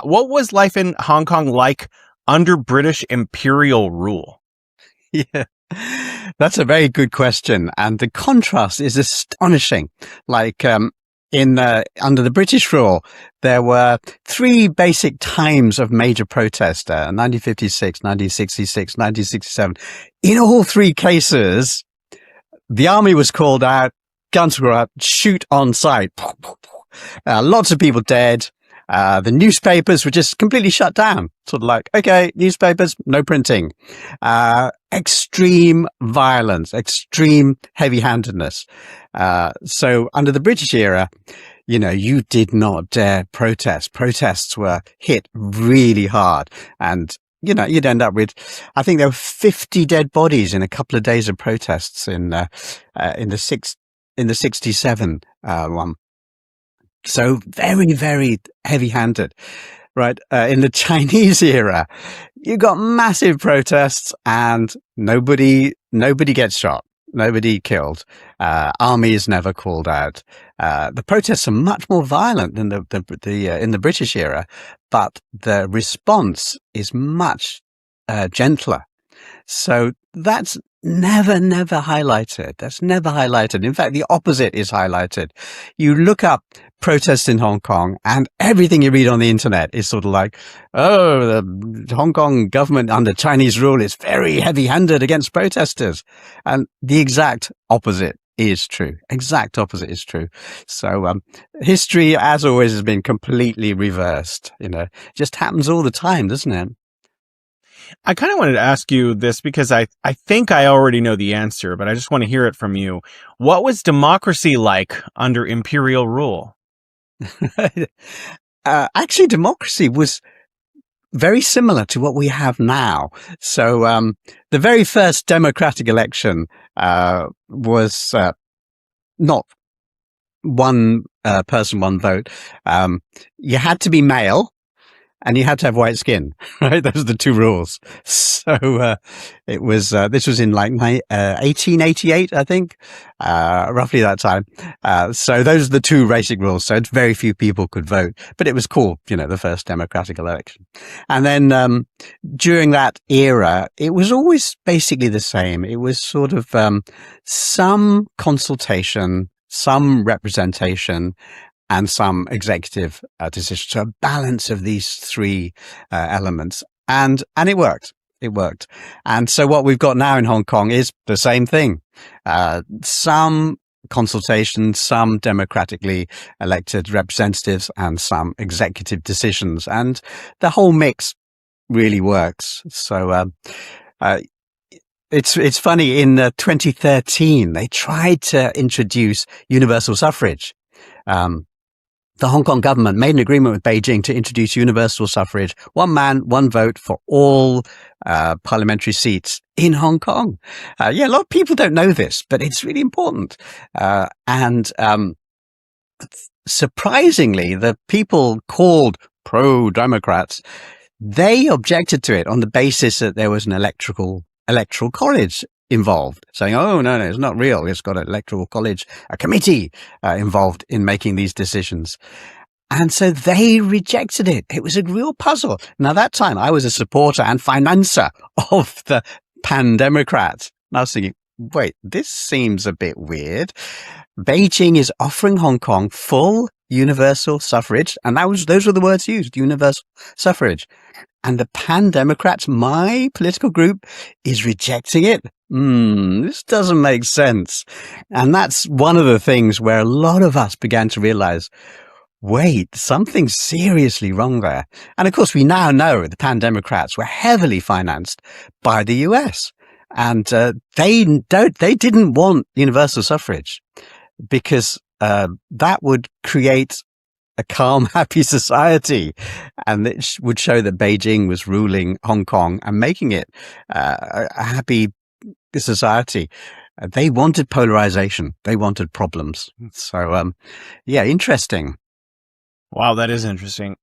what was life in Hong Kong like under British imperial rule? Yeah, that's a very good question. And the contrast is astonishing. Like, under the British rule, there were three basic times of major protest, 1956, 1966, 1967. In all three cases, the army was called out, guns were up, shoot on sight. Lots of people dead. The newspapers were just completely shut down. Sort of like, okay, newspapers, no printing. Extreme violence, extreme heavy-handedness. So under the British era, you did not dare protest. Protests were hit really hard. And, you'd end up with, I think there were 50 dead bodies in a couple of days of protests in the 67 one. So very, very heavy-handed, right? In the Chinese era, you got massive protests and nobody gets shot, nobody killed. Army is never called out. The protests are much more violent than in the British era, but the response is much gentler. So that's never highlighted. That's never highlighted. In fact, the opposite is highlighted. You look up protests in Hong Kong and everything you read on the internet is sort of like, oh, the Hong Kong government under Chinese rule is very heavy-handed against protesters. And the exact opposite is true. Exact opposite is true. So, history, as always, has been completely reversed. Just happens all the time, doesn't it? I kind of wanted to ask you this because I think I already know the answer, but I just want to hear it from you. What was democracy like under imperial rule? Actually, democracy was very similar to what we have now. So the very first democratic election was not one person, one vote. You had to be male. And you had to have white skin, right? Those are the two rules. So, it was, this was in like 1888, I think, roughly that time. So those are the two basic rules. So very few people could vote, but it was cool, the first democratic election. And then, during that era, it was always basically the same. It was sort of, some consultation, some representation, and some executive decision. So a balance of these three elements. And it worked. It worked. And so what we've got now in Hong Kong is the same thing. Some consultation, some democratically elected representatives, and some executive decisions. And the whole mix really works. So it's funny, in 2013, they tried to introduce universal suffrage. The Hong Kong government made an agreement with Beijing to introduce universal suffrage, one man, one vote for all parliamentary seats in Hong Kong. A lot of people don't know this, but it's really important. And surprisingly, the people called pro-democrats, they objected to it on the basis that there was an electoral college involved, saying, oh, no, it's not real. It's got an electoral college, a committee involved in making these decisions. And so they rejected it. It was a real puzzle. Now, that time I was a supporter and financer of the pan-democrats. And I was thinking, wait, this seems a bit weird. Beijing is offering Hong Kong full universal suffrage. And those were the words used, universal suffrage. And the pan-democrats, my political group, is rejecting it. This doesn't make sense. And that's one of the things where a lot of us began to realize, wait, something's seriously wrong there. And of course, we now know the pan-democrats were heavily financed by the US. And they didn't want universal suffrage because that would create a calm, happy society. And it would show that Beijing was ruling Hong Kong and making it a happy society. They wanted polarization. They wanted problems. So, interesting. Wow, that is interesting.